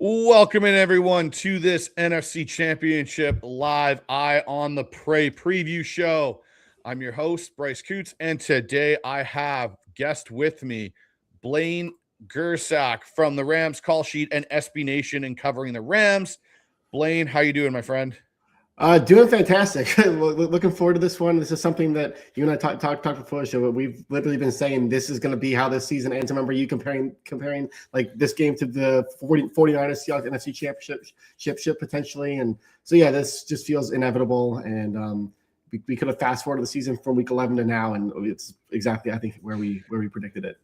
Welcome in, everyone, to this NFC Championship live Eye on the Prey preview show. I'm your host, Bryce Coutts, and today I have guest with me, Blaine Gersak from the Rams Call Sheet and SB Nation and covering the Rams. Blaine, how you doing, my friend? Doing fantastic. Looking forward to this one. This is something that you and I talked before the show, but we've literally been saying this is going to be how this season ends. I remember you comparing like this game to the 49ers Seahawks NFC Championship potentially. And so, yeah, this just feels inevitable. And we could have fast forwarded the season from week 11 to now, and it's exactly, I think, where we predicted it.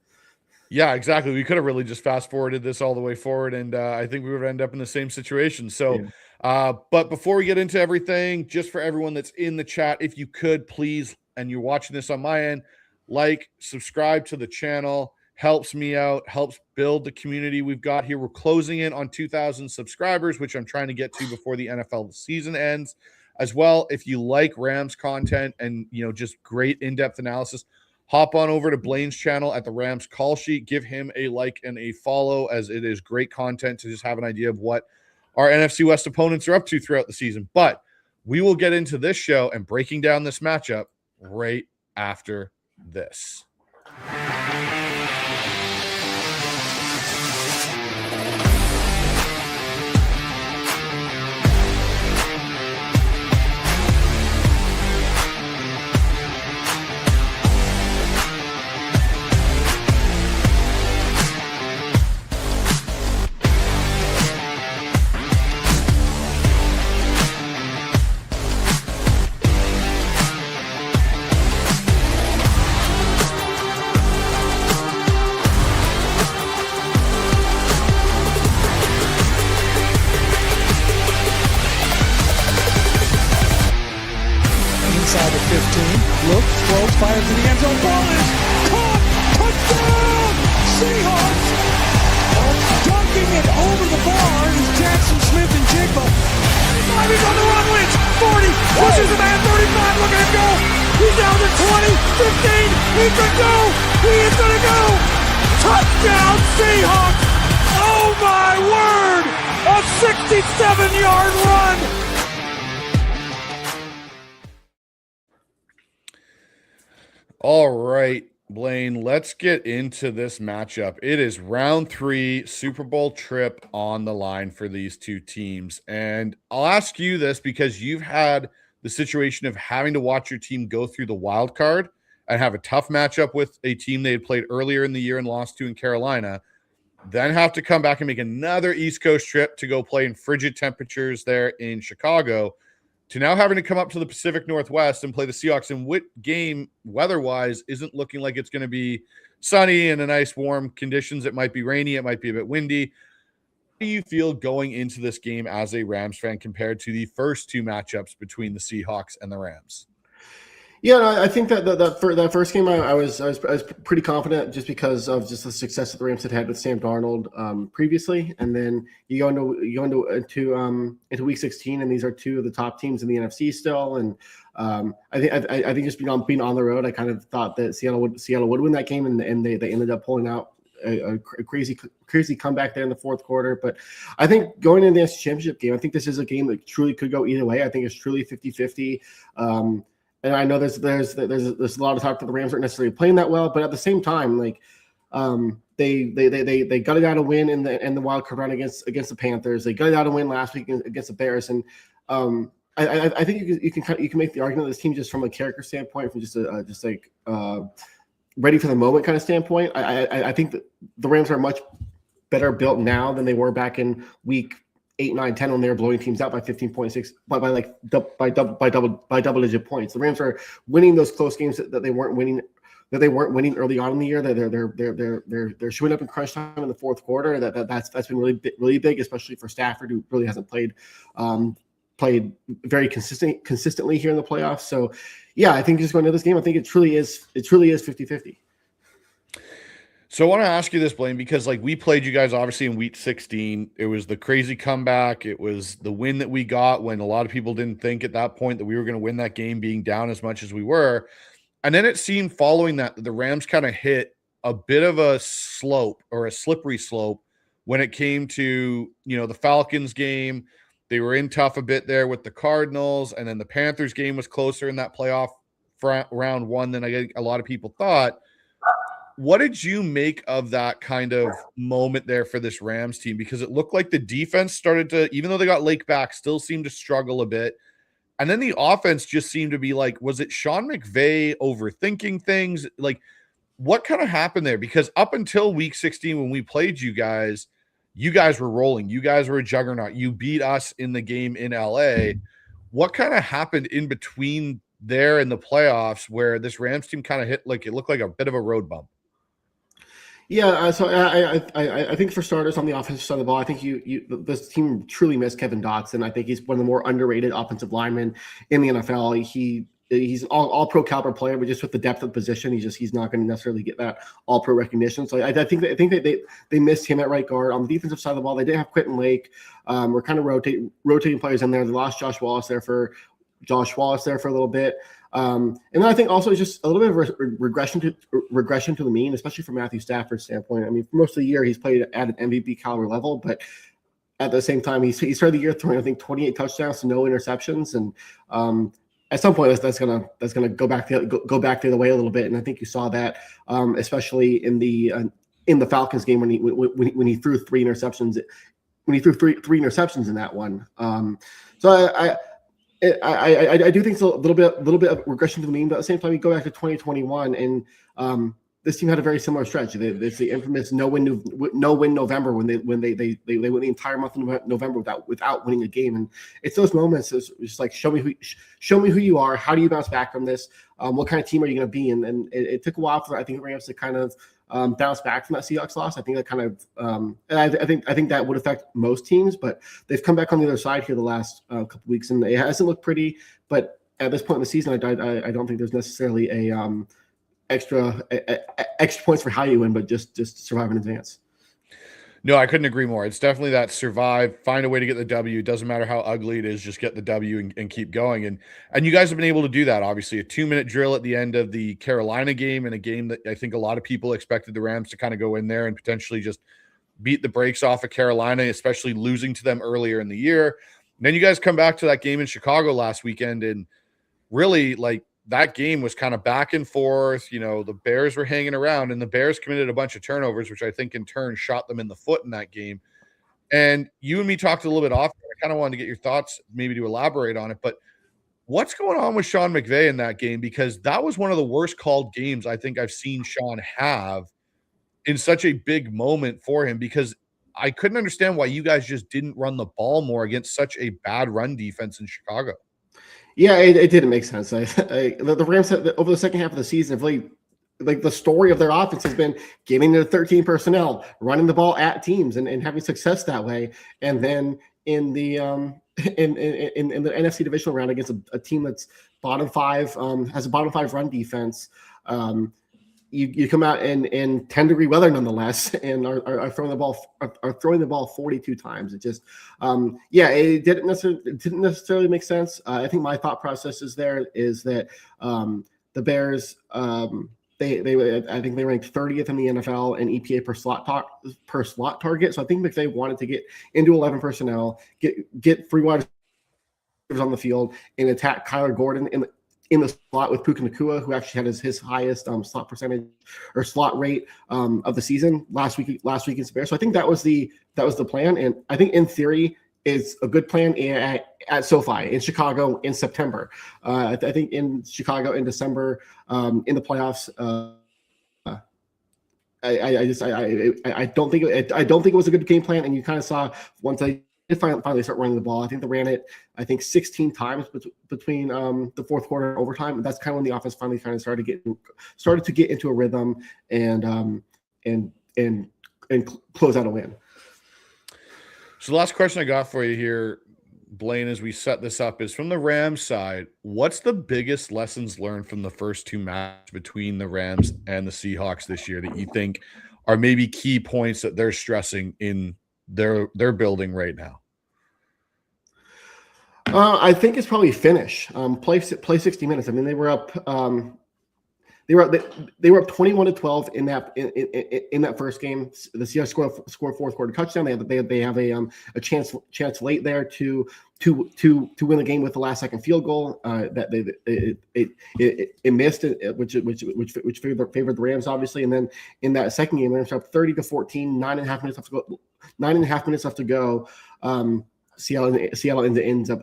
Yeah, exactly. We could have really just fast forwarded this all the way forward, and I think we would end up in the same situation. So, yeah. But before we get into everything, just for everyone that's in the chat, if you could please, and you're watching this on my end, like, subscribe to the channel, helps me out, helps build the community we've got here. We're closing in on 2,000 subscribers, which I'm trying to get to before the NFL season ends. As well, if you like Rams content and, just great in-depth analysis, hop on over to Blaine's channel at the Rams Call Sheet. Give him a like and a follow, as it is great content to just have an idea of what our NFC West opponents are up to throughout the season. But we will get into this show and breaking down this matchup right after this. Fires to the end zone. Ball is caught. Touchdown! Seahawks! Dunking it over the bar is Jackson Smith and Jigba. He's on the run. Wins. 40. Pushes the man. 35. Look at him go. He's down to 20. 15. He could go. He is going to go. Touchdown Seahawks. Oh my word. A 67-yard run. All right, Blaine, let's get into this matchup. It is round 3, Super Bowl trip on the line for these two teams. And I'll ask you this because you've had the situation of having to watch your team go through the wild card and have a tough matchup with a team they had played earlier in the year and lost to in Carolina, then have to come back and make another East Coast trip to go play in frigid temperatures there in Chicago, to now having to come up to the Pacific Northwest and play the Seahawks in what game weather-wise isn't looking like it's going to be sunny and a nice warm conditions. It might be rainy. It might be a bit windy. How do you feel going into this game as a Rams fan compared to the first two matchups between the Seahawks and the Rams? Yeah, I think that first game I was pretty confident just because of just the success that the Rams had had with Sam Darnold previously, and then you go into week 16, and these are two of the top teams in the NFC still, and I think just being on the road, I kind of thought that Seattle would win that game, and they ended up pulling out a crazy comeback there in the fourth quarter. But I think going into the NFC Championship game, I think this is a game that truly could go either way. I think it's truly 50-50. And I know there's a lot of talk that the Rams aren't necessarily playing that well, but at the same time, like they got it out a win in the wild card run against the Panthers. They got it out a win last week against the Bears, and I think you can make the argument that this team, just from a character standpoint, from just ready for the moment kind of standpoint, I think that the Rams are much better built now than they were back in week 8, 9, 10 when they were blowing teams out by 15.6 by double digit points. The Rams are winning those close games that they weren't winning early on in the year. They're showing up in crunch time in the fourth quarter. That's been really big, especially for Stafford, who really hasn't played very consistently here in the playoffs. So yeah, I think just going into this game, I think it truly is 50-50. So I want to ask you this, Blaine, because we played you guys obviously in week 16. It was the crazy comeback. It was the win that we got when a lot of people didn't think at that point that we were going to win that game, being down as much as we were. And then it seemed following that the Rams kind of hit a bit of a slope, or a slippery slope, when it came to, the Falcons game. They were in tough a bit there with the Cardinals, and then the Panthers game was closer in that playoff round one than I think a lot of people thought. What did you make of that kind of moment there for this Rams team? Because it looked like the defense started to, even though they got Lake back, still seemed to struggle a bit. And then the offense just seemed to be like, was it Sean McVay overthinking things? Like, what kind of happened there? Because up until week 16, when we played you guys were rolling. You guys were a juggernaut. You beat us in the game in LA. What kind of happened in between there and the playoffs where this Rams team kind of hit, like, it looked like a bit of a road bump? Yeah, so I think for starters on the offensive side of the ball, I think this team truly missed Kevin Dotson. I think he's one of the more underrated offensive linemen in the NFL. He's an all-pro caliber player, but just with the depth of the position, he's not going to necessarily get that all-pro recognition. So I think that they missed him at right guard. On the defensive side of the ball, they didn't have Quentin Lake. We're kind of rotating players in there. They lost Josh Wallace there for a little bit. And then I think also just a little bit of regression to the mean, especially from Matthew Stafford's standpoint. I mean, for most of the year, he's played at an MVP caliber level, but at the same time, he started the year throwing, I think, 28 touchdowns to no interceptions. And at some point, that's gonna go back the other way a little bit. And I think you saw that, especially in the Falcons game when he threw three interceptions. When he threw three interceptions in that one. So I do think it's a little bit of regression to the mean, but at the same time, you go back to 2021, and this team had a very similar stretch. It's the infamous no win November when they went the entire month of November without winning a game. And it's those moments. It's just like show me who you are. How do you bounce back from this? What kind of team are you going to be? And it took a while for, I think, the Rams to kind of bounce back from that Seahawks loss. I think that kind of and I think that would affect most teams, but they've come back on the other side here the last couple weeks, and it hasn't looked pretty. But at this point in the season, I don't think there's necessarily a extra points for how you win, but just survive in advance. No, I couldn't agree more. It's definitely that survive, find a way to get the W. It doesn't matter how ugly it is, just get the W and keep going. And you guys have been able to do that. Obviously, a 2-minute drill at the end of the Carolina game, and a game that I think a lot of people expected the Rams to kind of go in there and potentially just beat the brakes off of Carolina, especially losing to them earlier in the year. And then you guys come back to that game in Chicago last weekend, and really, like, that game was kind of back and forth. The Bears were hanging around, and the Bears committed a bunch of turnovers, which I think in turn shot them in the foot in that game. And you and me talked a little bit off. I kind of wanted to get your thoughts, maybe to elaborate on it. But what's going on with Sean McVay in that game? Because that was one of the worst called games I think I've seen Sean have in such a big moment for him, because I couldn't understand why you guys just didn't run the ball more against such a bad run defense in Chicago. Yeah, it didn't make sense. The Rams over the second half of the season have really, like, the story of their offense has been getting to 13 personnel, running the ball at teams, and having success that way. And then in the in the NFC divisional round against a team that's bottom five, has a bottom five run defense, you come out in 10-degree weather nonetheless, and are throwing the ball 42 times. It just it didn't necessarily make sense. I think my thought process is that the Bears I think they ranked 30th in the NFL in EPA per slot target. So I think McVay wanted to get into 11 personnel, get three wide receivers on the field, and attack Kyler Gordon in the slot with Puka Nacua, who actually had his highest slot percentage or slot rate of the season last week against the Bears. So I think that was the plan, and I think in theory it's a good plan at SoFi in Chicago in September. I think in Chicago in December in the playoffs. I don't think it was a good game plan, and you kind of saw once they finally start running the ball. I think they ran it, 16 times between the fourth quarter and overtime. And that's kind of when the offense finally kind of started to get into a rhythm and close out a win. So the last question I got for you here, Blaine, as we set this up, is from the Rams side. What's the biggest lessons learned from the first two matches between the Rams and the Seahawks this year that you think are maybe key points that they're stressing in their building right now? I think it's probably finish. Play 60 minutes. I mean, they were up They were up 21-12 in that first game. The Seahawks scored fourth quarter touchdown. They have a chance late there to win the game with the last second field goal that it missed, which favored the Rams obviously. And then in that second game, they're up 30-14, 9.5 minutes left to go. Seattle ends up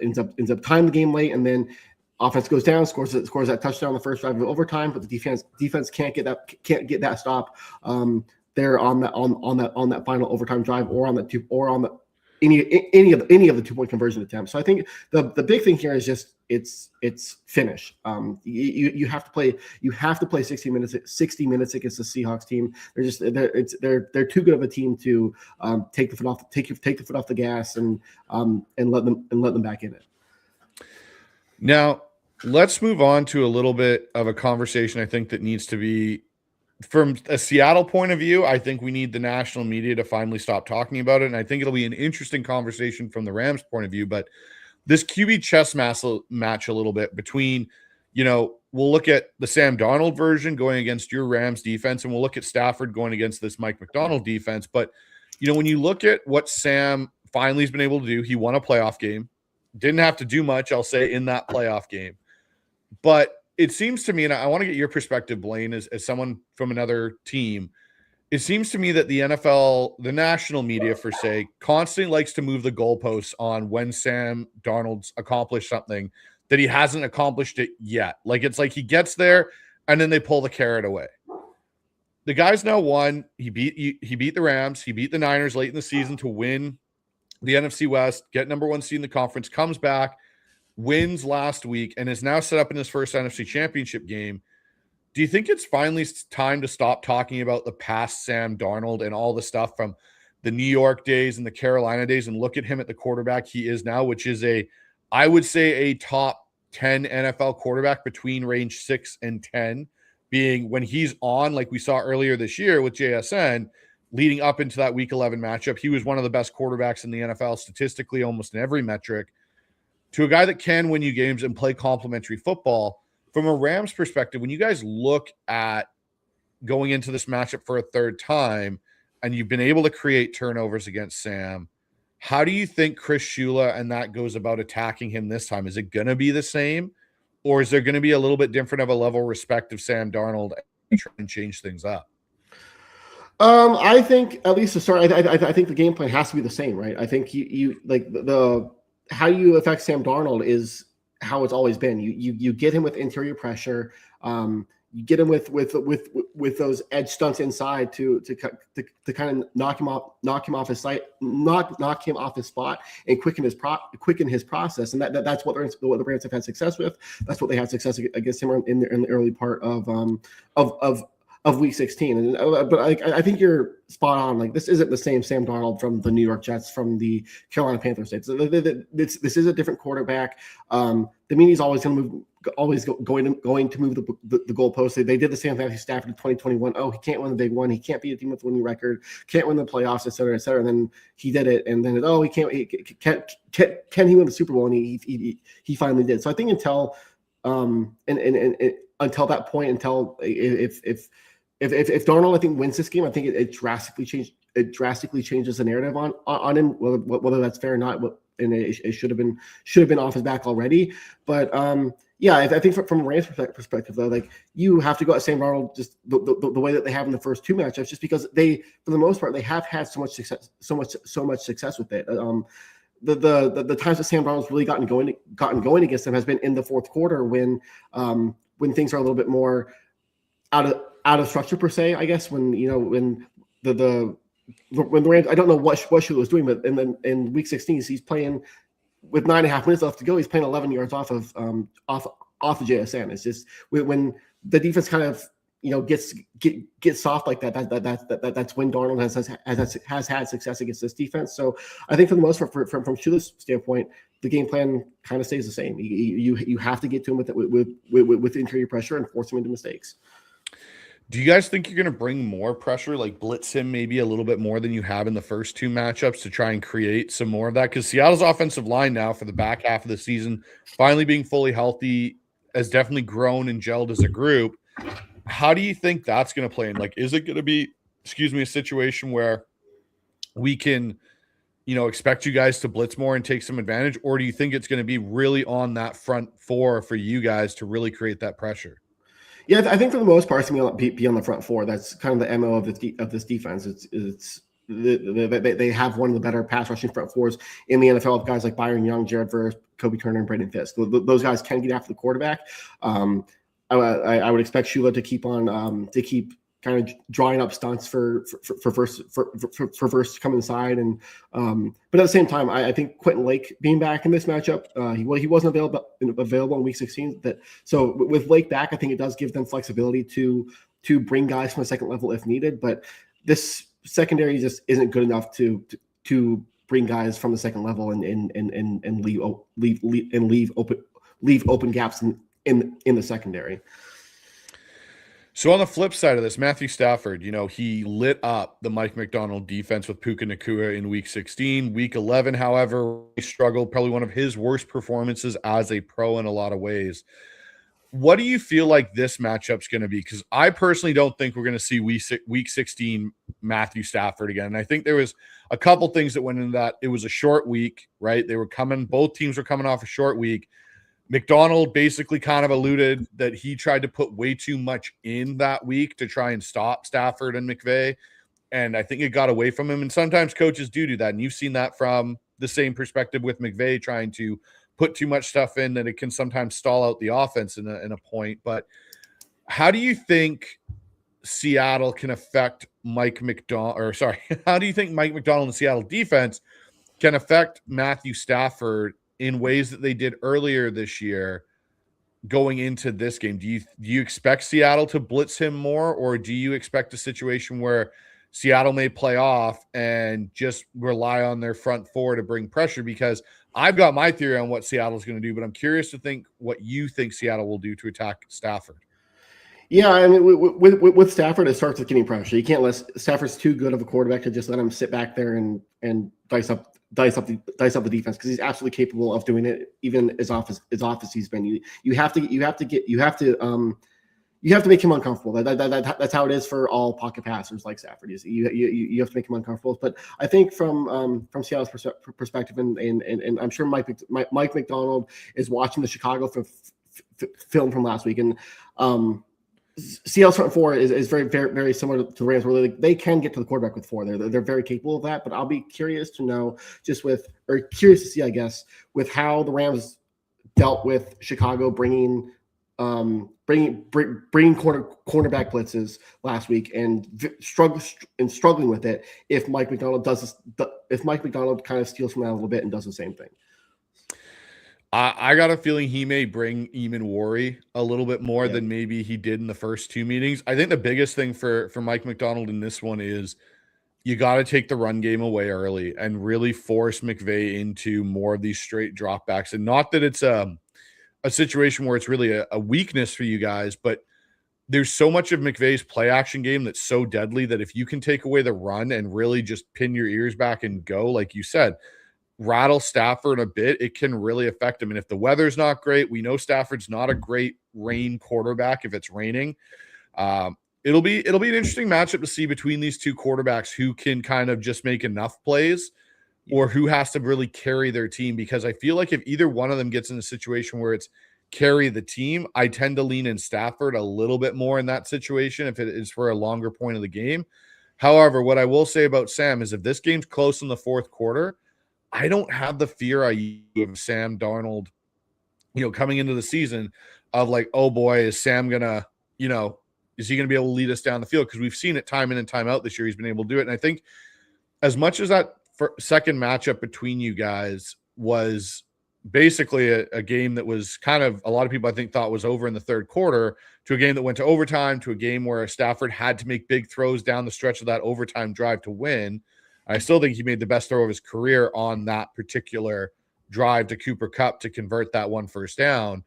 tying the game late, and then offense goes down, scores that touchdown the first drive of overtime, but the defense can't get that stop. They're on that final overtime drive, or on any of the 2-point conversion attempts. So I think the big thing here is just it's finish. You have to play 60 minutes against the Seahawks team. They're too good of a team to take the foot off the gas and let them back in it. Now, let's move on to a little bit of a conversation I think that needs to be, from a Seattle point of view, I think we need the national media to finally stop talking about it. And I think it'll be an interesting conversation from the Rams point of view. But this QB chess match a little bit between, we'll look at the Sam Darnold version going against your Rams defense, and we'll look at Stafford going against this Mike McDonald defense. But, when you look at what Sam finally has been able to do, he won a playoff game. Didn't have to do much, I'll say, in that playoff game. But it seems to me, and I want to get your perspective, Blaine, as someone from another team, it seems to me that the NFL, the national media, for say, constantly likes to move the goalposts on when Sam Darnold's accomplished something that he hasn't accomplished it yet. It's like he gets there, and then they pull the carrot away. The guy's now won. He beat the Rams. He beat the Niners late in the season to win the NFC West, get number 1 seed in the conference, comes back, wins last week, and is now set up in his first NFC Championship game. Do you think it's finally time to stop talking about the past Sam Darnold and all the stuff from the New York days and the Carolina days and look at him at the quarterback he is now, which is I would say a top 10 NFL quarterback between range 6 and 10, being when he's on, like we saw earlier this year with JSN, leading up into that week 11 matchup, he was one of the best quarterbacks in the NFL statistically, almost in every metric, to a guy that can win you games and play complementary football. From a Rams perspective, when you guys look at going into this matchup for a third time, and you've been able to create turnovers against Sam, how do you think Chris Shula and that goes about attacking him this time? Is it going to be the same, or is there going to be a little bit different of a level of respect of Sam Darnold and try and change things up? I think, at least to start, I think the game plan has to be the same, right? I think you like the how you affect Sam Darnold is how it's always been. You get him with interior pressure. You get him with those edge stunts inside to kind of knock him off his spot and quicken his process. And that's what the Rams have had success with. That's what they had success against him in the early part of week 16. But I think you're spot on. Like, this isn't the same Sam Darnold from the New York Jets, from the Carolina Panthers days. This is a different quarterback. The media's always going to move. Going to move the goalposts. They did the same thing with Stafford in 2021. Oh, he can't win the big one. He can't beat a team with a winning record. Can't win the playoffs, et cetera, et cetera. And then he did it. And then he can't. Can he win the Super Bowl? And he finally did. So I think until until that point, until if Darnold, I think, wins this game, I think it drastically changes the narrative on him, whether that's fair or not. And it should have been off his back already. But yeah, I think from a Rams perspective, though, like, you have to go at Sam Darnold just the way that they have in the first two matchups, just because they, for the most part, they have had so much success with it. The times that Sam Darnold's really gotten going against them has been in the fourth quarter when things are a little bit more out of structure, per se, I guess, when the Rams, I don't know what Shula was doing, but in week 16, he's playing with 9.5 minutes left to go. He's playing 11 yards off of JSN. It's just when the defense kind of gets soft like that. That's when Darnold has had success against this defense. So I think for the most part, from Shula's standpoint, the game plan kind of stays the same. You have to get to him with interior pressure and force him into mistakes. Do you guys think you're going to bring more pressure, like blitz him maybe a little bit more than you have in the first two matchups to try and create some more of that? Because Seattle's offensive line now for the back half of the season, finally being fully healthy, has definitely grown and gelled as a group. How do you think that's going to play in? Like, is it going to be, a situation where we can, expect you guys to blitz more and take some advantage? Or do you think it's going to be really on that front four for you guys to really create that pressure? Yeah, I think for the most part, it's going to be on the front four. That's kind of the MO of this defense. They have one of the better pass rushing front fours in the NFL. Guys like Byron Young, Jared Verse, Kobe Turner, and Braden Fisk. Those guys can get after the quarterback. I would expect Shula to keep on to keep kind of drawing up stunts for first to come inside, and but at the same time, I think Quentin Lake being back in this matchup, he wasn't available in week 16. So with Lake back, I think it does give them flexibility to bring guys from the second level if needed. But this secondary just isn't good enough to bring guys from the second level and leave open gaps in the secondary. So on the flip side of this, Matthew Stafford, he lit up the Mike McDonald defense with Puka Nacua in week 16. Week 11, however, he struggled, probably one of his worst performances as a pro in a lot of ways. What do you feel like this matchup's going to be? Because I personally don't think we're going to see week 16 Matthew Stafford again. And I think there was a couple things that went into that. It was a short week, right? Both teams were coming off a short week. McDonald basically kind of alluded that he tried to put way too much in that week to try and stop Stafford and McVay. And I think it got away from him. And sometimes coaches do that. And you've seen that from the same perspective with McVay trying to put too much stuff in that it can sometimes stall out the offense in a point. But how do you think Seattle can affect Mike McDonald? How do you think Mike McDonald and the Seattle defense can affect Matthew Stafford in ways that they did earlier this year going into this game? Do you expect Seattle to blitz him more, or do you expect a situation where Seattle may play off and just rely on their front four to bring pressure? Because I've got my theory on what Seattle's going to do, but I'm curious to think what you think Seattle will do to attack Stafford. Yeah, I mean, with Stafford, it starts with getting pressure. You can't Stafford's too good of a quarterback to just let him sit back there and dice up the defense, because he's absolutely capable of doing it, even as off as he's been. You have to make him uncomfortable. That's how it is for all pocket passers like Stafford. You have to make him uncomfortable. But I think from Seattle's perspective, and I'm sure Mike McDonald is watching the Chicago film from last week, and Seattle's front four is very, very, very similar to the Rams, where they can get to the quarterback with four. They're very capable of that. But I'll be curious to know, curious to see, I guess, with how the Rams dealt with Chicago bringing cornerback blitzes last week and struggling with it. If Mike McDonald kind of steals from that a little bit and does the same thing. I got a feeling he may bring Eamon Worry a little bit more than maybe he did in the first two meetings. I think the biggest thing for Mike McDonald in this one is you got to take the run game away early and really force McVay into more of these straight dropbacks. And not that it's a situation where it's really a weakness for you guys, but there's so much of McVay's play action game that's so deadly that if you can take away the run and really just pin your ears back and go, like you said, rattle Stafford a bit, it can really affect him. And if the weather's not great, we know Stafford's not a great rain quarterback if it's raining. It'll be an interesting matchup to see between these two quarterbacks who can kind of just make enough plays or who has to really carry their team, because I feel like if either one of them gets in a situation where it's carry the team, I tend to lean in Stafford a little bit more in that situation if it is for a longer point of the game. However, what I will say about Sam is if this game's close in the fourth quarter, I don't have the fear I used of Sam Darnold, coming into the season of like, oh boy, is Sam gonna, is he gonna be able to lead us down the field? Because we've seen it time in and time out this year. He's been able to do it. And I think as much as that second matchup between you guys was basically a game that was kind of, a lot of people I think thought was over in the third quarter, to a game that went to overtime, to a game where Stafford had to make big throws down the stretch of that overtime drive to win. I still think he made the best throw of his career on that particular drive to Cooper Kupp to convert that one first down.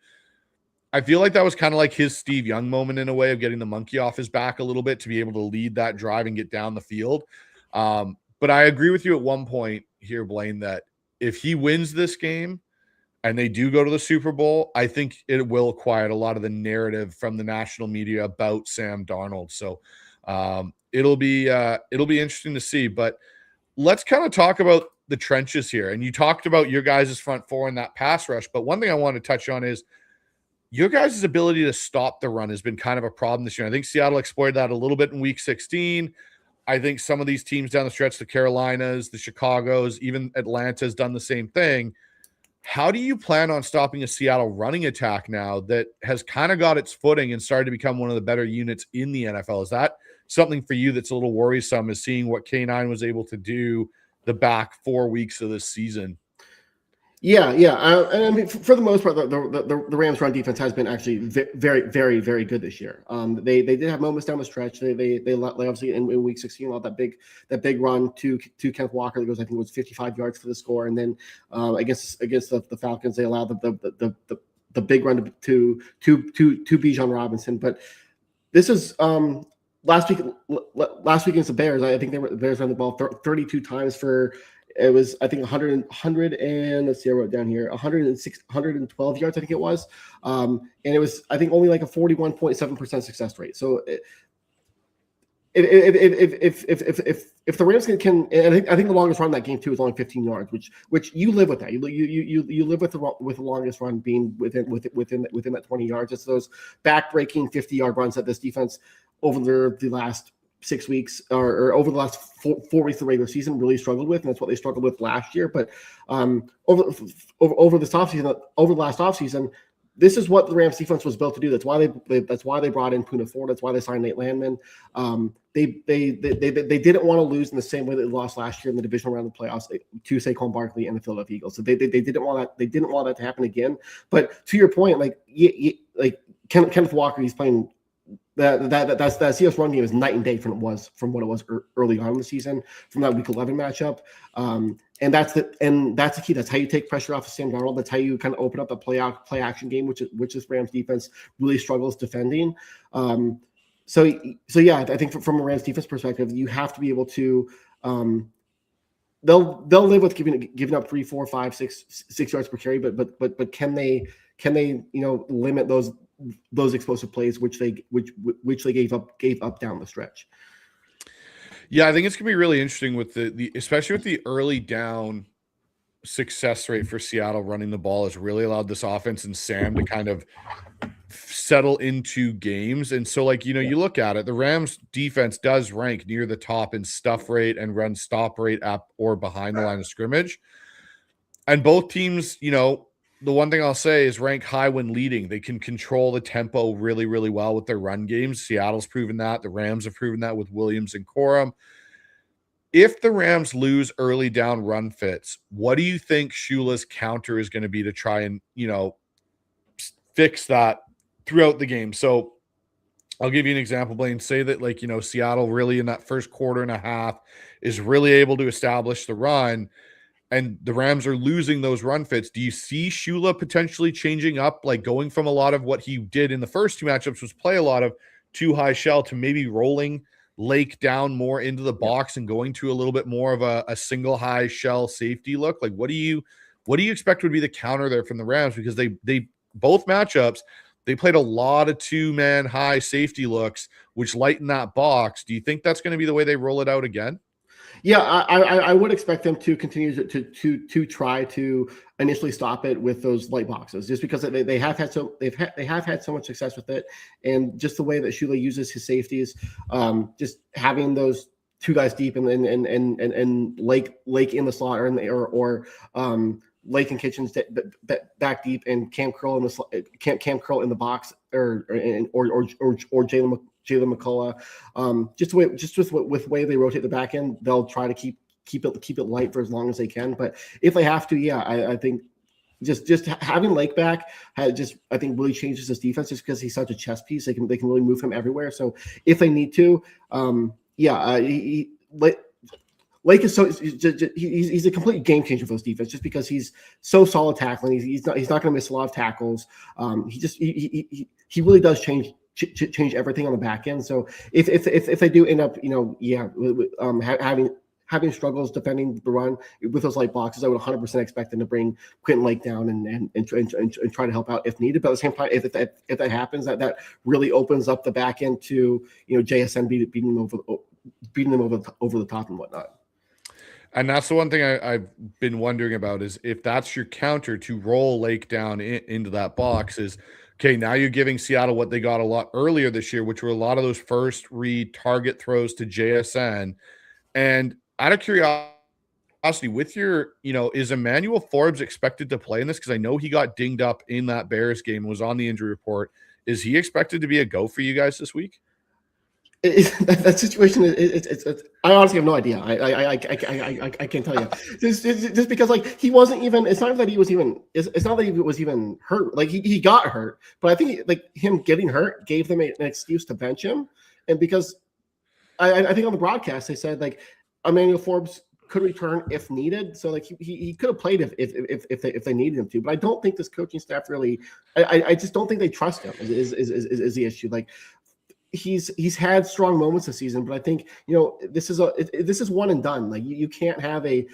I feel like that was kind of like his Steve Young moment in a way of getting the monkey off his back a little bit to be able to lead that drive and get down the field. But I agree with you at one point here, Blaine, that if he wins this game, and they do go to the Super Bowl, I think it will quiet a lot of the narrative from the national media about Sam Darnold. So it'll be interesting to see. But let's kind of talk about the trenches here. And you talked about your guys' front four and that pass rush. But one thing I want to touch on is your guys' ability to stop the run has been kind of a problem this year. I think Seattle exploited that a little bit in week 16. I think some of these teams down the stretch, the Carolinas, the Chicagos, even Atlanta's done the same thing. How do you plan on stopping a Seattle running attack now that has kind of got its footing and started to become one of the better units in the NFL? Is that something for you that's a little worrisome, is seeing what K9 was able to do the back 4 weeks of this season? Yeah. And I mean, for the most part, the Rams' run defense has been actually very, very, very good this year. They did have moments down the stretch. They obviously in week 16 allowed that big run to Kenneth Walker that goes, I think it was 55 yards for the score, and then against the Falcons they allowed the big run to Bijan Robinson. But this is last week against the Bears. I think the Bears ran the ball 32 times for. It was, I think, 100 and let's see, I wrote down here, 112 yards, I think it was. And it was, I think, only like a 41.7% success rate. So if the Rams can, and I think the longest run in that game too is only 15 yards, which you live with that. You live with the longest run being within that 20 yards. It's those back-breaking 50-yard runs that this defense over the last 6 weeks or over the last 4 weeks of the regular season really struggled with, and that's what they struggled with last year. But over this offseason, over the last offseason, this is what the Rams defense was built to do. That's why they brought in Puna Ford. That's why they signed Nate Landman. They didn't want to lose in the same way that they lost last year in the divisional round of the playoffs to Saquon Barkley and the Philadelphia Eagles. So they didn't want that. They didn't want that to happen again. But to your point, like Kenneth Walker, he's playing. That Seahawks run game is night and day from what it was early on in the season, from that Week 11 matchup, and that's the key. That's how you take pressure off of Sam Darnold. That's how you kind of open up the play action game, which this Rams defense really struggles defending. So yeah, I think from a Rams defense perspective, you have to be able to. They'll live with giving up 3, 4, 5, 6 yards per carry, but can they limit those explosive plays which they gave up down the stretch? Yeah, I think it's gonna be really interesting with the especially with the early down success rate for Seattle running the ball has really allowed this offense and Sam to kind of settle into games. And so, you look at it, the Rams defense does rank near the top in stuff rate and run stop rate up or behind the line of scrimmage. And both teams, the one thing I'll say is rank high when leading. They can control the tempo really, really well with their run games. Seattle's proven that. The Rams have proven that with Williams and Corum. If the Rams lose early down run fits, what do you think Shula's counter is going to be to try and, fix that throughout the game? So I'll give you an example, Blaine. Say that, Seattle really in that first quarter and a half is really able to establish the run, and the Rams are losing those run fits. Do you see Shula potentially changing up, going from a lot of what he did in the first two matchups was play a lot of too high shell to maybe rolling Lake down more into the box and going to a little bit more of a single high shell safety look? What do you expect would be the counter there from the Rams? Because they both matchups, they played a lot of 2-man high safety looks, which lighten that box. Do you think that's going to be the way they roll it out again? Yeah, I would expect them to continue to try to initially stop it with those light boxes, just because they have had so much success with it, and just the way that Shula uses his safeties, just having those two guys deep and Lake in the slot or Lake and Kitchens back deep, and Cam Curl in the box or Jalen McCullough, just with the way they rotate the back end, they'll try to keep it light for as long as they can. But if they have to, I think just having Lake back I think really changes this defense, just because he's such a chess piece. They can really move him everywhere. So if they need to, Lake is he's a complete game changer for this defense, just because he's so solid tackling. He's not going to miss a lot of tackles. He really does change everything on the back end. So if they do end up, having struggles defending the run with those light boxes, I would 100% expect them to bring Quentin Lake down and try to help out if needed. But at the same time, if that happens, that really opens up the back end to JSN beating them over the top and whatnot. And that's the one thing I've been wondering about is if that's your counter to roll Lake down into that box is, okay, now you're giving Seattle what they got a lot earlier this year, which were a lot of those first read target throws to JSN. And out of curiosity, with your, is Emmanuel Forbes expected to play in this? Because I know he got dinged up in that Bears game, was on the injury report. Is he expected to be a go for you guys this week? That situation is I honestly have no idea. I can't tell you. Just because he wasn't even. It's not that he was even. It's not that he was even hurt. He got hurt, but I think him getting hurt gave them an excuse to bench him. And because I think on the broadcast they said Emmanuel Forbes could return if needed. So he could have played if they needed him to. But I don't think this coaching staff really. I just don't think they trust him. Is the issue He's had strong moments this season, but I think this is one and done. You can't have a.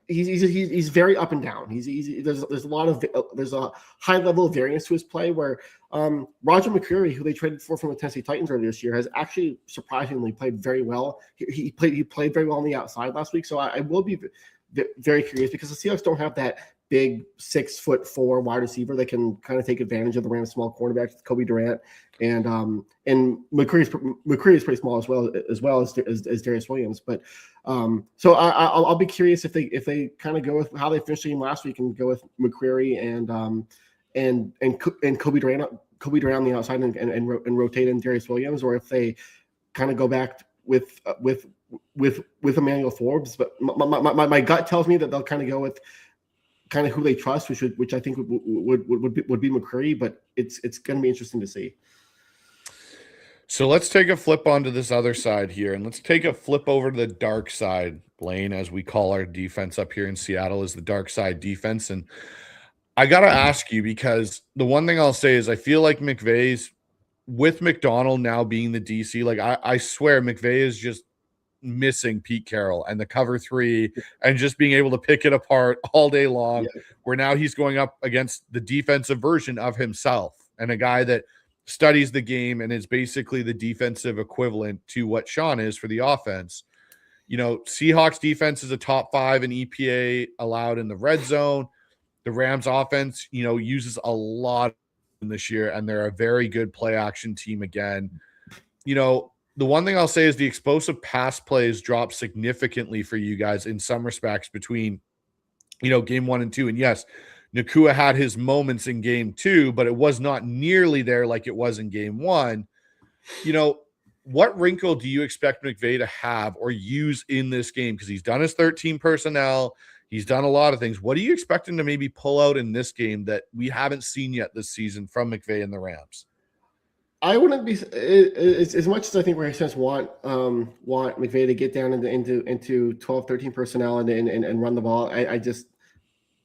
He's very up and down. There's a high level of variance to his play where Roger McCreary, who they traded for from the Tennessee Titans earlier this year, has actually surprisingly played very well. He played very well on the outside last week. So I will be very curious because the Seahawks don't have that big 6'4" wide receiver that can kind of take advantage of the Rams' small cornerbacks, Kobe Durant, and McCreary is pretty small as well as Darius Williams. But so I'll be curious if they kind of go with how they finished the game last week and go with McCreary and Kobe Durant on the outside and rotate in Darius Williams, or if they kind of go back with Emmanuel Forbes. But my gut tells me that they'll kind of go with kind of who they trust, which I think would be McCreary, but it's going to be interesting to see. So let's take a flip onto this other side here, and let's take a flip over to the dark side, Blaine, as we call our defense up here in Seattle, is the dark side defense. And I got to ask you, because the one thing I'll say is I feel like McVay's, with McDonald now being the DC, I swear McVay is just missing Pete Carroll and the cover three and just being able to pick it apart all day long, where now he's going up against the defensive version of himself and a guy that studies the game and is basically the defensive equivalent to what Sean is for the offense. Seahawks defense is a top 5 in EPA allowed in the red zone. The Rams offense, uses a lot in this year, and they're a very good play action team again. The one thing I'll say is the explosive pass plays dropped significantly for you guys in some respects between, game 1 and 2. And yes, Nakua had his moments in game 2, but it was not nearly there like it was in game 1. What wrinkle do you expect McVay to have or use in this game? Because he's done his 13 personnel. He's done a lot of things. What are you expecting to maybe pull out in this game that we haven't seen yet this season from McVay and the Rams? I wouldn't be as much as I think Rams want McVay to get down into 12, 13 personnel and run the ball. I just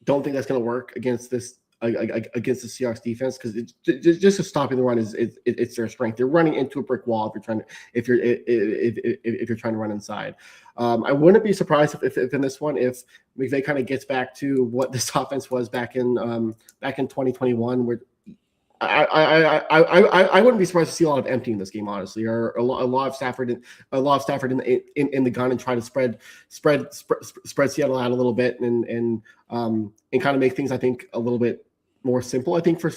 don't think that's going to work against the Seahawks defense, because just stopping the run it's their strength. They're running into a brick wall if you're trying to run inside. I wouldn't be surprised if in this one, if McVay kind of gets back to what this offense was back in 2021, where I wouldn't be surprised to see a lot of empty in this game, honestly, or a lot of Stafford in the gun and try to spread Seattle out a little bit and kind of make things, I think, a little bit more simple. I think for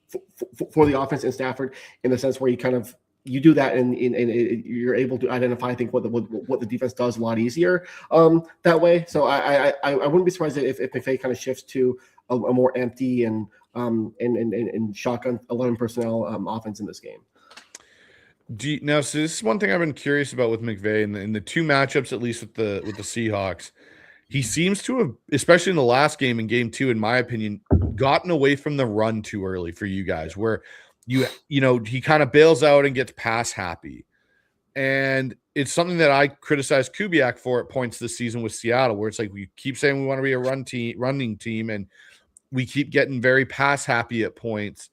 the offense and Stafford, in the sense where you do that and you're able to identify, I think, what the defense does a lot easier that way. So I wouldn't be surprised if McVay kind of shifts to a more empty and shotgun 11 personnel offense in this game. Now, so this is one thing I've been curious about with McVay in the 2 matchups, at least with the Seahawks. He seems to have, especially in the last game, in game 2, in my opinion, gotten away from the run too early for you guys, where he kind of bails out and gets pass happy. And it's something that I criticized Kubiak for at points this season with Seattle, where it's we keep saying we want to be a running team, and we keep getting very pass happy at points.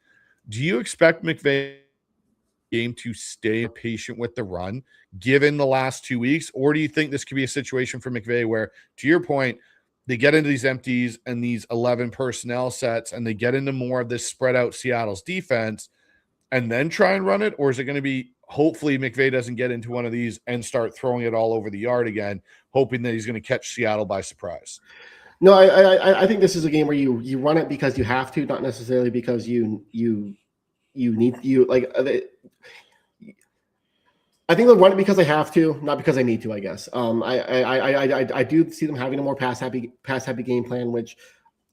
Do you expect McVay game to stay patient with the run, given the last 2 weeks? Or do you think this could be a situation for McVay where, to your point, they get into these empties and these 11 personnel sets and they get into more of this spread out Seattle's defense and then try and run it? Or is it going to be, hopefully McVay doesn't get into one of these and start throwing it all over the yard again, hoping that he's going to catch Seattle by surprise? No, I think this is a game where you run it because you have to, not necessarily because you need like. I think they'll run it because they have to, not because they need to. I guess. I do see them having a more pass happy game plan, which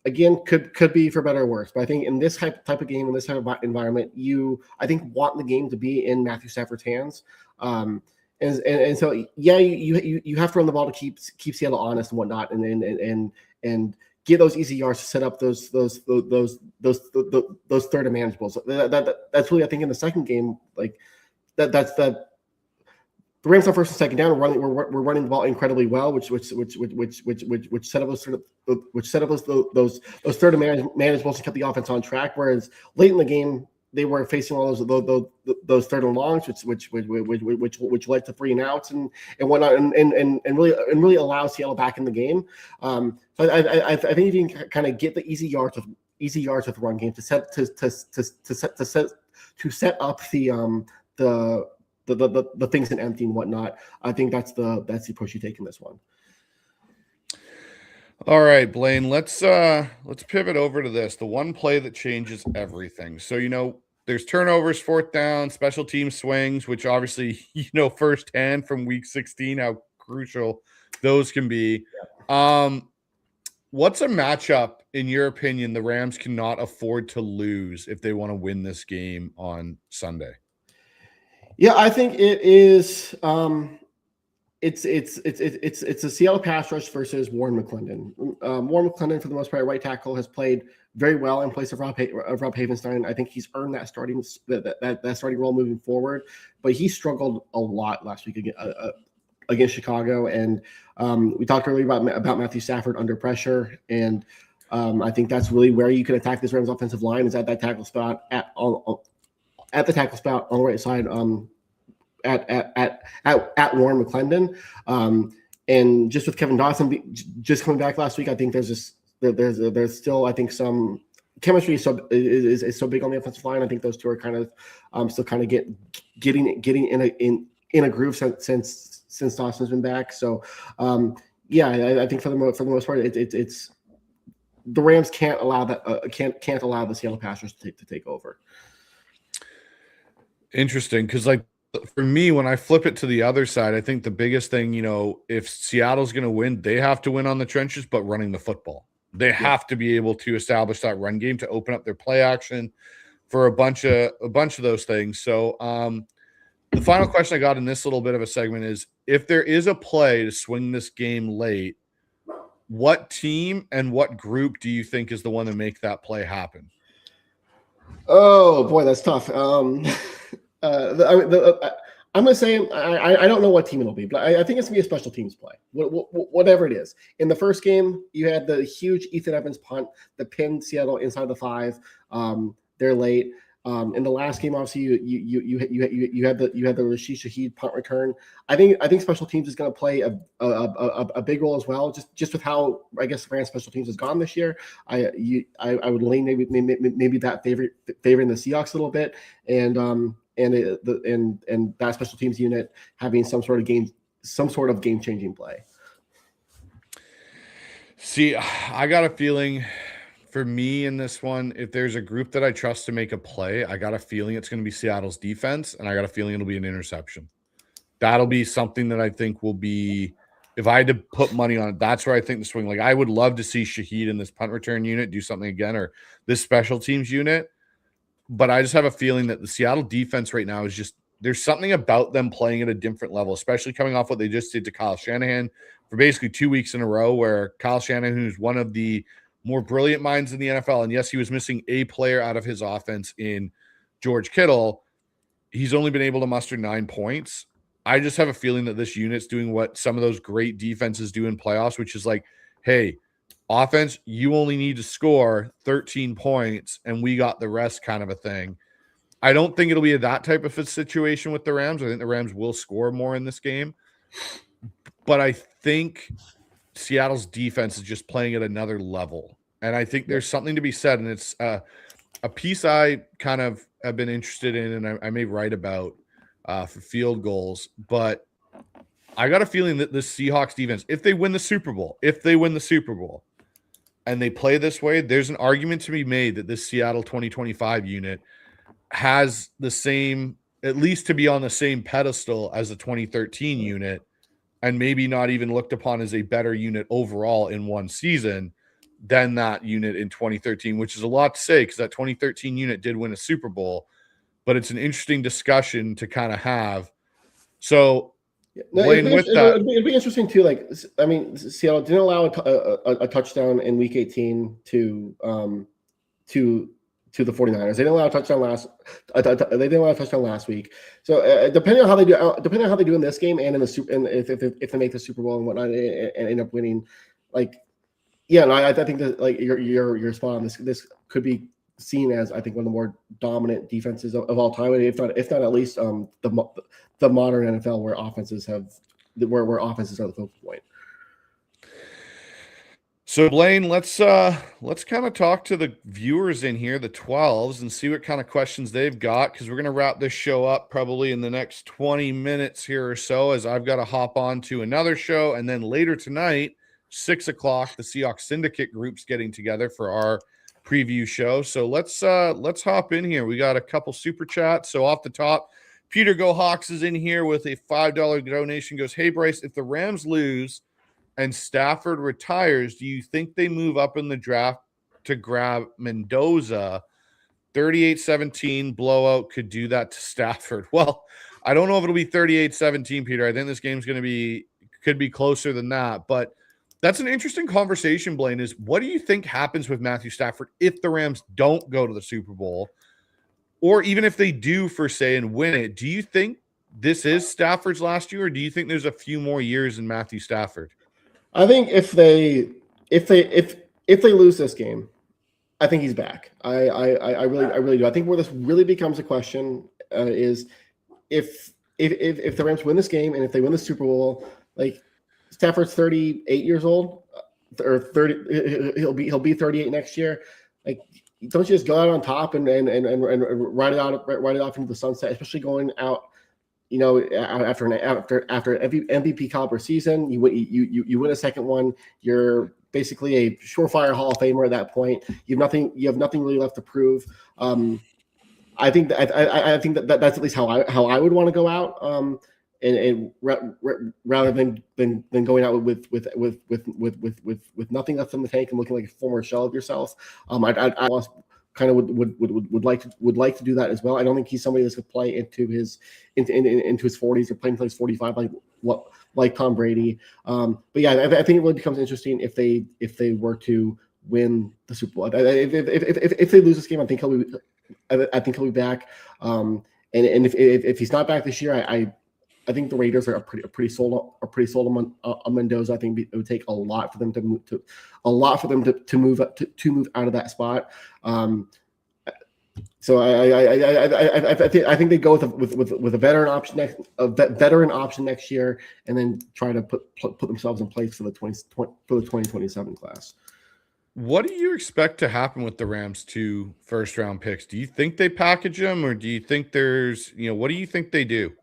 again could be for better or worse. But I think in this type of game, in this type of environment, I think want the game to be in Matthew Stafford's hands. And so yeah, you have to run the ball to keep Seattle honest and whatnot, and get those easy yards to set up those third and manageables. That's really, I think, in the second game, like that's the Rams on first and second down. We're running the ball incredibly well, which set up those third and manageables and kept the offense on track. Whereas late in the game, they were facing all those third and longs, which led to 3 and outs and whatnot, and really allow Seattle back in the game. So I think if you can kind of get the easy yards with run game to set up the things in empty and whatnot, I think that's the approach you take in this one. All right, Blaine, let's pivot over to this. The one play that changes everything. So, there's turnovers, fourth down, special team swings, which obviously, firsthand from week 16, how crucial those can be. What's a matchup, in your opinion, the Rams cannot afford to lose if they want to win this game on Sunday? Yeah, I think it is. It's a Seattle pass rush versus Warren McClendon. Warren McClendon, for the most part, right tackle, has played very well in place of Rob Havenstein. I think he's earned that starting role moving forward, but he struggled a lot last week against Chicago. And we talked earlier about Matthew Stafford under pressure, and I think that's really where you can attack this Rams offensive line, is at that tackle spot at the tackle spot on the right side. At Warren McClendon, and just with Kevin Dawson just coming back last week, I think there's still, I think, some chemistry is so big on the offensive line. I think those two are kind of still kind of getting in a groove since Dawson's been back. So I think for the most part, it's the Rams can't allow the Seattle Passers to take over. Interesting, because for me, when I flip it to the other side, I think the biggest thing, if Seattle's going to win, they have to win on the trenches, but running the football. They have to be able to establish that run game to open up their play action for a bunch of those things. So the final question I got in this little bit of a segment is, if there is a play to swing this game late, what team and what group do you think is the one to make that play happen? Oh boy, that's tough. I'm going to say I don't know what team it'll be, but I think it's going to be a special teams play, whatever it is. In the first game, you had the huge Ethan Evans punt that pinned Seattle inside the 5. They're late. In the last game, obviously, you had the Rashid Shaheed punt return. I think special teams is going to play a big role as well. Just with how, I guess, Rams special teams has gone this year. I would lean maybe that favoring the Seahawks a little bit, and that special teams unit having some sort of game-changing play. See, I got a feeling for me in this one, if there's a group that I trust to make a play, I got a feeling it's going to be Seattle's defense, and I got a feeling it'll be an interception. That'll be something that I think will be, if I had to put money on it, that's where I think the swing. Like, I would love to see Shaheed in this punt return unit do something again, or this special teams unit. But I just have a feeling that the Seattle defense right now is just, there's something about them playing at a different level, especially coming off what they just did to Kyle Shanahan for basically 2 weeks in a row, where Kyle Shanahan, who's one of the more brilliant minds in the NFL, and yes, he was missing a player out of his offense in George Kittle, he's only been able to muster 9 points. I just have a feeling that this unit's doing what some of those great defenses do in playoffs, which is like, hey, offense, you only need to score 13 points, and we got the rest, kind of a thing. I don't think it'll be that type of a situation with the Rams. I think the Rams will score more in this game. But I think Seattle's defense is just playing at another level. And I think there's something to be said. And it's a piece I kind of have been interested in and I may write about for field goals. But I got a feeling that the Seahawks defense, if they win the Super Bowl, and they play this way, there's an argument to be made that this Seattle 2025 unit has the same, at least to be on the same pedestal as the 2013 unit, and maybe not even looked upon as a better unit overall in one season than that unit in 2013, which is a lot to say because that 2013 unit did win a Super Bowl, but it's an interesting discussion to kind of have. So, Blaine, it'd be interesting too. Like, I mean, Seattle didn't allow a touchdown in Week 18 to the 49ers. They didn't allow a touchdown last week. So depending on how they do in this game and in the Super, and if they make the Super Bowl and whatnot and end up winning, like, yeah, no, I think that like you're spot on. This could be seen as, I think, one of the more dominant defenses of all time, if not at least the modern NFL where offenses are the focal point. So Blaine, let's kind of talk to the viewers in here, the 12s, and see what kind of questions they've got, because we're going to wrap this show up probably in the next 20 minutes here or so, as I've got to hop on to another show, and then later tonight, 6 o'clock, the Seahawks Syndicate group's getting together for our preview show. So let's hop in here. We got a couple super chats. So off the top, Peter Go Hawks is in here with a $5 donation. Goes, hey Bryce, if the Rams lose and Stafford retires, do you think they move up in the draft to grab Mendoza? 38-17 blowout could do that to Stafford. Well, I don't know if it'll be 38-17, Peter. I think this game's could be closer than that, but that's an interesting conversation, Blaine, is what do you think happens with Matthew Stafford if the Rams don't go to the Super Bowl? Or even if they do, for say, and win it, do you think this is Stafford's last year, or do you think there's a few more years in Matthew Stafford? I think if they lose this game, I think he's back. I really do. I think where this really becomes a question is if the Rams win this game and if they win the Super Bowl, like Stafford's 38 years old, or 30, he'll be 38 next year. Like, don't you just go out on top and ride it off into the sunset, especially going out, you know, after an MVP caliber season. You win a second one. You're basically a surefire Hall of Famer at that point. You have nothing really left to prove. I think that that's at least how I would want to go out. And rather than going out with nothing left in the tank and looking like a former shell of yourself, I kind of would like to do that as well. I don't think he's somebody that's going to play into his 40s or playing until he's 45 like Tom Brady. But yeah, I think it really becomes interesting if they were to win the Super Bowl. If they lose this game, I think he'll be back. And if he's not back this year, I think the Raiders are pretty sold on Mendoza. I think it would take a lot for them to move out of that spot. So I think they go with a veteran option next year, and then try to put themselves in place for the 2027 class. What do you expect to happen with the Rams' 2 first-round picks? Do you think they package them, or do you think what do you think they do?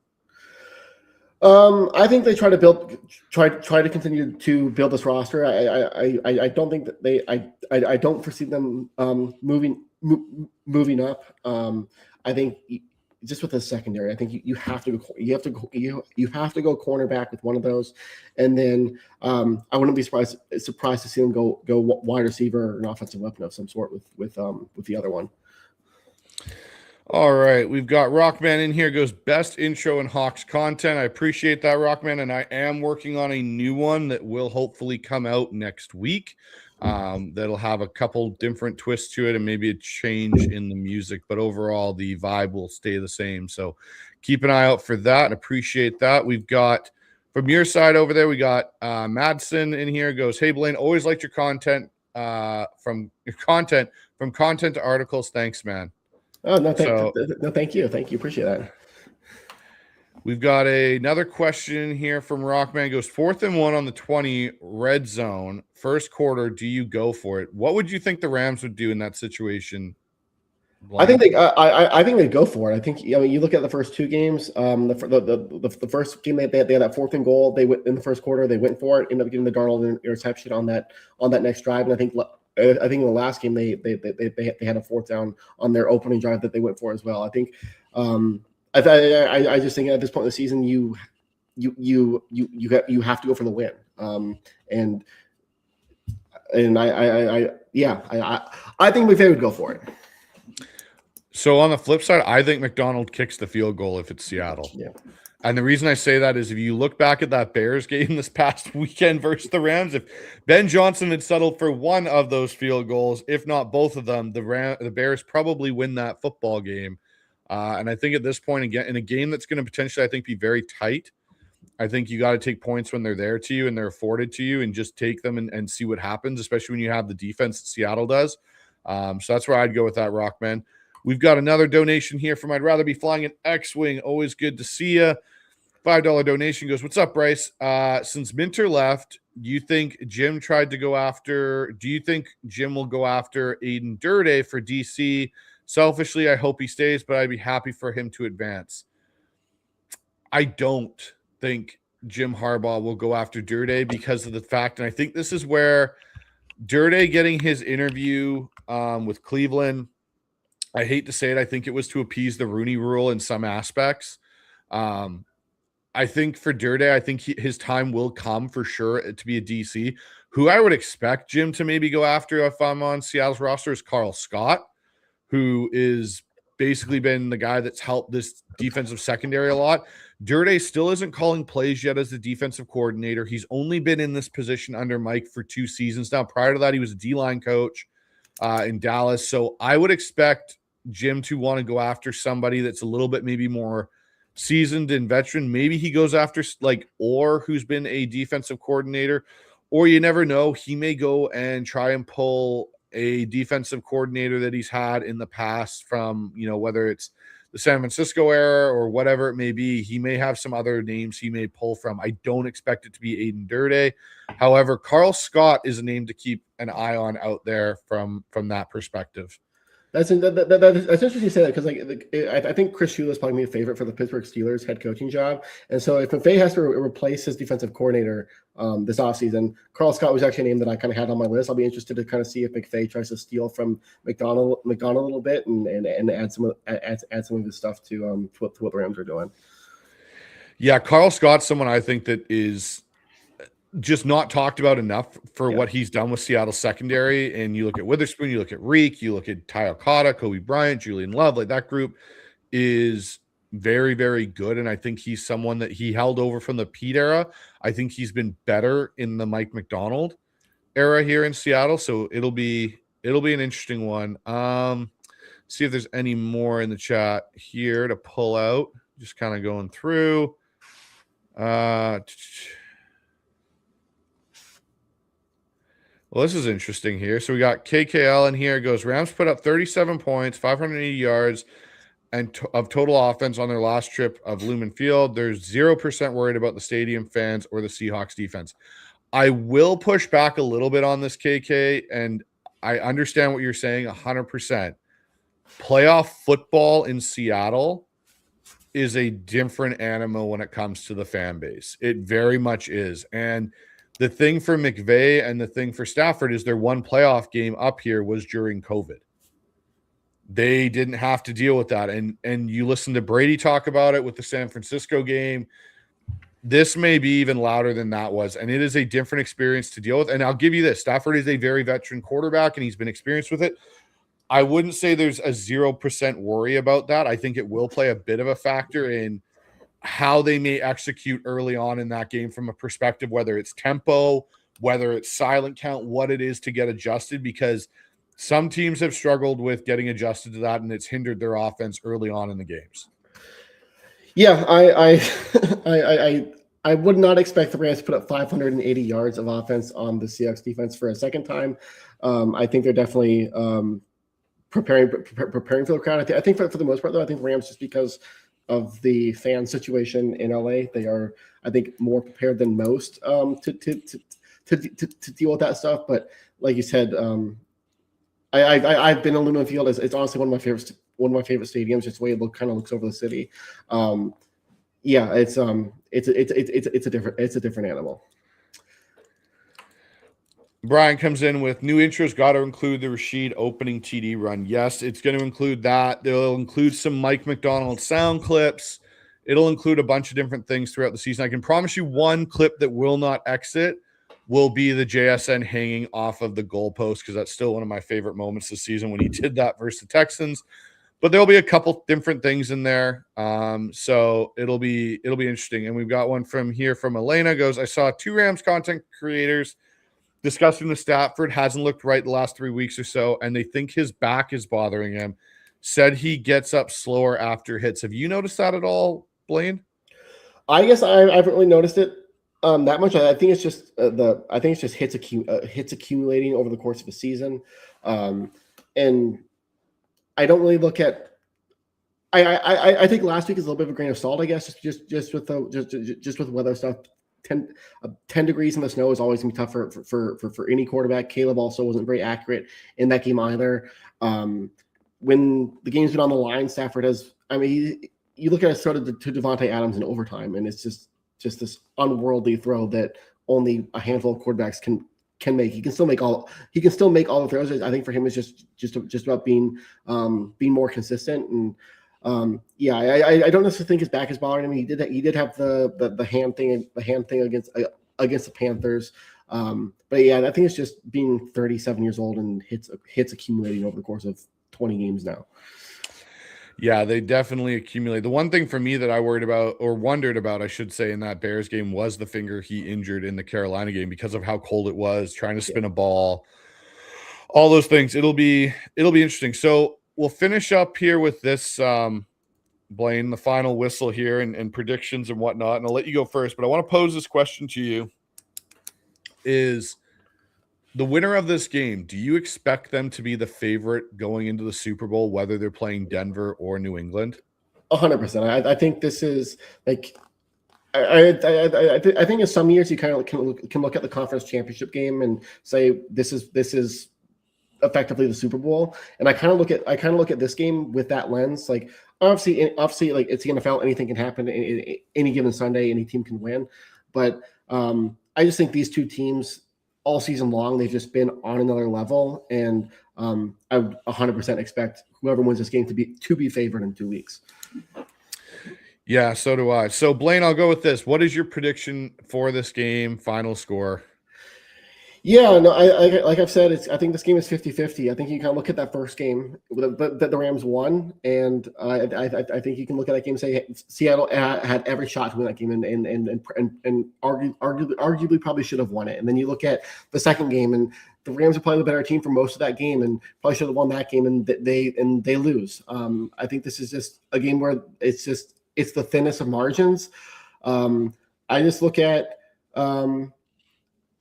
I think they try to continue to build this roster. I don't think that I don't foresee them moving up. I think just with the secondary, I think you have to go cornerback with one of those, and then I wouldn't be surprised to see them go wide receiver or an offensive weapon of some sort with the other one. All right, we've got Rockman in here. Goes, best intro in Hawks content. I appreciate that, Rockman, and I am working on a new one that will hopefully come out next week. That'll have a couple different twists to it and maybe a change in the music, but overall the vibe will stay the same. So keep an eye out for that. Appreciate that. We've got from your side over there, we got Madsen in here. Goes, hey Blaine, always liked your content from content to articles. Thanks, man. Oh, no, So thank you. Thank you. Appreciate that. we've got another question here from Rockman. Goes 4th and 1 on the 20 red zone. First quarter, do you go for it? What would you think the Rams would do in that situation? I think I think they go for it. I think, you look at the first two games. The first game they had that 4th and goal. They went in the first quarter. They went for it. Ended up getting the Darnold interception on that next drive. And I think in the last game they had a 4th down on their opening drive that they went for as well. I think I just think at this point in the season you have to go for the win. And I think McVay would go for it. So on the flip side, I think McDonald kicks the field goal if it's Seattle. Yeah. And the reason I say that is if you look back at that Bears game this past weekend versus the Rams, if Ben Johnson had settled for one of those field goals, if not both of them, the Bears probably win that football game. And I think at this point, again, in a game that's going to potentially, I think, be very tight, I think you got to take points when they're there to you and they're afforded to you and just take them and see what happens, especially when you have the defense that Seattle does. So that's where I'd go with that, Rockman. We've got another donation here from I'd rather be flying an X-Wing. Always good to see you. $5 donation goes, what's up, Bryce? Since Minter left, do you think Jim will go after Aiden Durde for DC? Selfishly, I hope he stays, but I'd be happy for him to advance. I don't think Jim Harbaugh will go after Durde because of the fact, and I think this is where Durde getting his interview with Cleveland, I hate to say it, I think it was to appease the Rooney Rule in some aspects. I think for Durde, I think his time will come for sure to be a DC. Who I would expect Jim to maybe go after if I'm on Seattle's roster is Carl Scott, who is basically been the guy that's helped this defensive secondary a lot. Durde still isn't calling plays yet as the defensive coordinator. He's only been in this position under Mike for 2 seasons now. Prior to that, he was a D-line coach in Dallas. So I would expect Jim to want to go after somebody that's a little bit maybe more seasoned and veteran. Maybe he goes after Orr, who's been a defensive coordinator, or you never know. He may go and try and pull a defensive coordinator that he's had in the past from, whether it's the San Francisco era or whatever it may be. He may have some other names he may pull from. I don't expect it to be Aiden Durde. However, Carl Scott is a name to keep an eye on out there from that perspective. That's interesting you say that because I think Chris Shula is probably my favorite for the Pittsburgh Steelers head coaching job. And so if McVay has to replace his defensive coordinator this offseason, Carl Scott was actually a name that I kind of had on my list. I'll be interested to kind of see if McVay tries to steal from McDonald a little bit and add some of his stuff to what the Rams are doing. Yeah, Carl Scott's someone I think that is just not talked about enough for what he's done with Seattle secondary. And you look at Witherspoon, you look at Reek, you look at Ty Okada, Kobe Bryant, Julian Love, that group is very, very good. And I think he's someone that he held over from the Pete era. I think he's been better in the Mike McDonald era here in Seattle. So it'll be an interesting one. See if there's any more in the chat here to pull out. Just kind of going through. Well, this is interesting here. So we got KKL in here. It goes, Rams put up 37 points, 580 yards, and of total offense on their last trip of Lumen Field. There's 0% worried about the stadium fans or the Seahawks defense. I will push back a little bit on this, KK, and I understand what you're saying 100%. Playoff football in Seattle is a different animal when it comes to the fan base. It very much is. And the thing for McVay and the thing for Stafford is their one playoff game up here was during COVID. They didn't have to deal with that. And you listen to Brady talk about it with the San Francisco game. This may be even louder than that was. And it is a different experience to deal with. And I'll give you this. Stafford is a very veteran quarterback, and he's been experienced with it. I wouldn't say there's a 0% worry about that. I think it will play a bit of a factor in how they may execute early on in that game from a perspective, whether it's tempo, whether it's silent count, what it is to get adjusted, because some teams have struggled with getting adjusted to that, and it's hindered their offense early on in the games. Yeah, I would not expect the Rams to put up 580 yards of offense on the Seahawks defense for a second time. I think they're definitely preparing for the crowd. I think for the most part, though, I think the Rams, just because of the fan situation in LA, they are, I think, more prepared than most to deal with that stuff. But like you said, I've been in Lumen Field. It's honestly one of my favorite stadiums. Just the way it kind of looks over the city. Yeah, it's a different animal. Brian comes in with new intros. Got to include the Rashid opening TD run. Yes, it's going to include that. They'll include some Mike McDonald sound clips. It'll include a bunch of different things throughout the season. I can promise you one clip that will not exit will be the JSN hanging off of the goalpost, because that's still one of my favorite moments this season when he did that versus the Texans. But there'll be a couple different things in there. So it'll be interesting. And we've got one from Elena. Goes, I saw 2 Rams content creators discussing the Stafford hasn't looked right the last 3 weeks or so, and they think his back is bothering him. Said he gets up slower after hits. Have you noticed that at all, Blaine? I guess I haven't really noticed it that much. I think it's just hits accumulating over the course of a season, and I don't really look at. I think last week is a little bit of a grain of salt. I guess just with weather stuff. 10 degrees in the snow is always gonna be tough for any quarterback. Caleb also wasn't very accurate in that game either. When the game's been on the line, Stafford has. I mean, you look at a throw to Devontae Adams in overtime, and it's just this unworldly throw that only a handful of quarterbacks can make. He can still make all the throws. I think for him it's just about being more consistent. And I don't necessarily think his back is bothering him. He did have the hand thing against the Panthers. But yeah, I think it's just being 37 years old and hits accumulating over the course of 20 games now. Yeah, they definitely accumulate. The one thing for me that I wondered about, I should say, in that Bears game was the finger he injured in the Carolina game because of how cold it was, trying to spin a ball, all those things. It'll be interesting. So we'll finish up here with this, Blaine, the final whistle here and predictions and whatnot. And I'll let you go first, but I want to pose this question to you. Is the winner of this game, do you expect them to be the favorite going into the Super Bowl, whether they're playing Denver or New England? 100%. I think this is like I think in some years you kind of can look at the conference championship game and say this is effectively the Super Bowl. And I kind of look at this game with that lens. Like obviously, like it's the NFL, anything can happen any given Sunday, any team can win. But I just think these two teams all season long, they've just been on another level, and I would 100% expect whoever wins this game to be favored in 2 weeks. Yeah, so do I. So Blaine, I'll go with this. What is your prediction for this game? Final score? Yeah, no, like I've said, I think this game is 50-50. I think you kind of look at that first game that the Rams won, and I think you can look at that game and say Seattle had every shot to win that game, and arguably probably should have won it. And then you look at the second game, and the Rams are probably the better team for most of that game, and probably should have won that game, and they lose. I think this is just a game where it's the thinnest of margins. I just look at.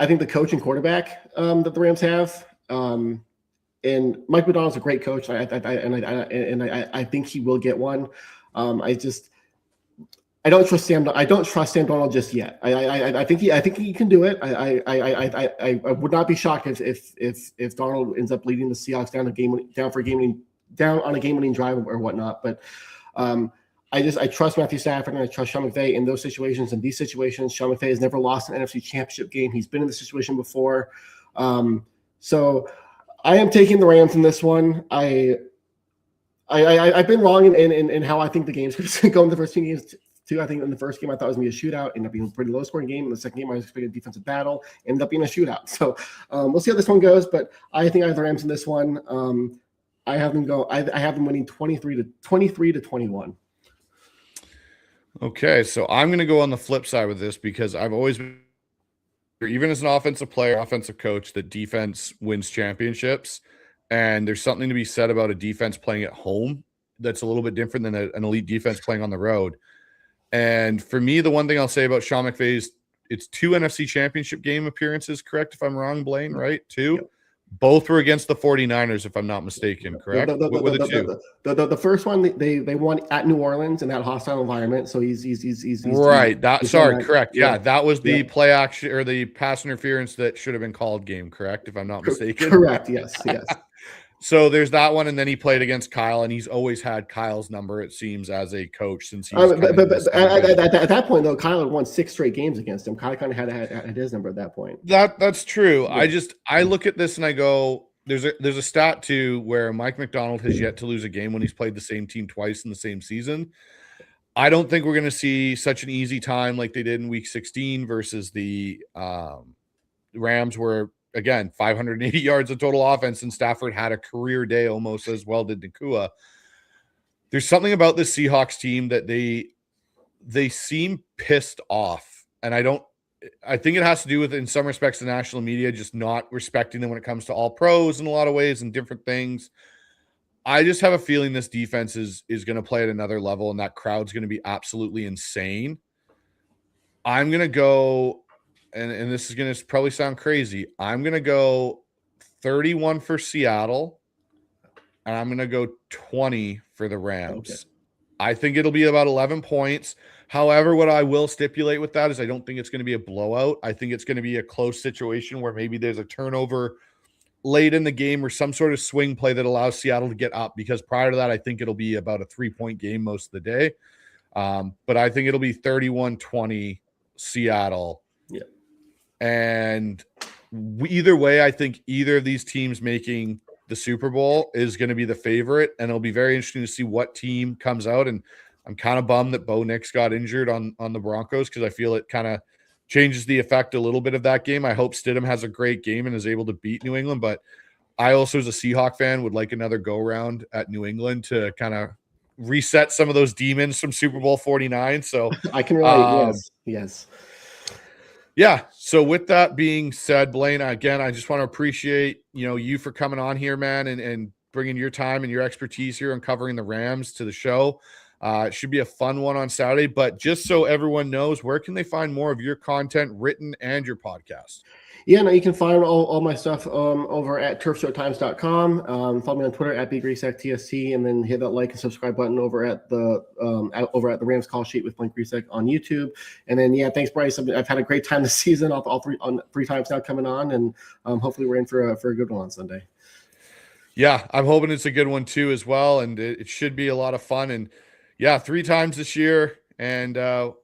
I think the coach and quarterback that the Rams have, and Mike Macdonald's a great coach. I think he will get one. I don't trust Sam. I don't trust Sam Darnold just yet. I think he can do it. I would not be shocked if Darnold ends up leading the Seahawks down on a game-winning drive or whatnot. But I trust Matthew Stafford and I trust Sean McVay in those situations. In these situations, Sean McVay has never lost an NFC Championship game. He's been in this situation before. So I am taking the Rams in this one. I've been wrong in how I think the game's going to go in the first 2 games too. I think in the first game I thought it was going to be a shootout. Ended up being a pretty low-scoring game. In the second game I was expecting a defensive battle. Ended up being a shootout. So we'll see how this one goes. But I think I have the Rams in this one. I have them winning 23-21. Okay, so I'm going to go on the flip side with this because I've always been, even as an offensive player, offensive coach, that defense wins championships. And there's something to be said about a defense playing at home that's a little bit different than an elite defense playing on the road. And for me, the one thing I'll say about Sean McVay is it's 2 NFC championship game appearances, correct? If I'm wrong, Blaine, right? 2. Yep. Both were against the 49ers, if I'm not mistaken, correct? What were the two? The first one they won at New Orleans in that hostile environment. So he's right. Correct. Yeah, that was the play action or the pass interference that should have been called game, correct? If I'm not mistaken. Correct. Yes. So there's that one, and then he played against Kyle, and he's always had Kyle's number, it seems, as a coach since he's. But at that point, though, Kyle had won 6 straight games against him. Kyle kind of had his number at that point. That's true. Yeah. I look at this and I go, there's a stat too where Mike McDonald has yet to lose a game when he's played the same team twice in the same season. I don't think we're going to see such an easy time like they did in Week 16 versus the Rams, where. Again, 580 yards of total offense, and Stafford had a career day almost, as well did Nakua. There's something about this Seahawks team that they seem pissed off, and I think it has to do with, in some respects, the national media just not respecting them when it comes to all pros in a lot of ways and different things. I just have a feeling this defense is going to play at another level, and that crowd's going to be absolutely insane. I'm going to go... And this is going to probably sound crazy. I'm going to go 31 for Seattle, and I'm going to go 20 for the Rams. Okay. I think it'll be about 11 points. However, what I will stipulate with that is I don't think it's going to be a blowout. I think it's going to be a close situation where maybe there's a turnover late in the game or some sort of swing play that allows Seattle to get up, because prior to that, I think it'll be about a 3-point game most of the day. But I think it'll be 31-20 Seattle. Yeah. And either way, I think either of these teams making the Super Bowl is going to be the favorite, and it'll be very interesting to see what team comes out. And I'm kind of bummed that Bo Nix got injured on the Broncos, because I feel it kind of changes the effect a little bit of that game. I hope Stidham has a great game and is able to beat New England, but I also, as a Seahawk fan, would like another go-round at New England to kind of reset some of those demons from Super Bowl 49. So I can relate. Yes. Yeah. So with that being said, Blaine, again, I just want to appreciate, you for coming on here, man, and bringing your time and your expertise here and covering the Rams to the show. It should be a fun one on Saturday, but just so everyone knows, where can they find more of your content, written and your podcast? Yeah, no, you can find all my stuff over at turfshowtimes.com. Follow me on Twitter at bgreasecktst, and then hit that like and subscribe button over at the Rams Call Sheet with Blake Griesek on YouTube. And then, thanks, Bryce. I've had a great time this season, all three times now coming on, and hopefully we're in for a good one on Sunday. Yeah, I'm hoping it's a good one too as well, and it should be a lot of fun. And 3 times this year. And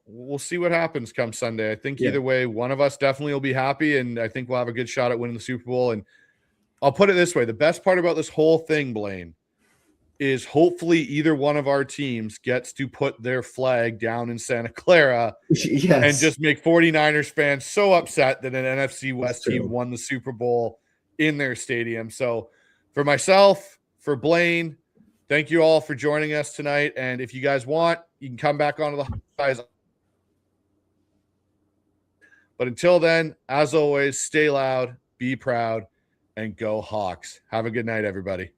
we'll see what happens come Sunday. I think either way, one of us definitely will be happy, and I think we'll have a good shot at winning the Super Bowl. And I'll put it this way. The best part about this whole thing, Blaine, is hopefully either one of our teams gets to put their flag down in Santa Clara and just make 49ers fans so upset that an NFC West team won the Super Bowl in their stadium. So for myself, for Blaine, thank you all for joining us tonight. And if you guys want, you can come back onto the highs. But until then, as always, stay loud, be proud, and go Hawks. Have a good night, everybody.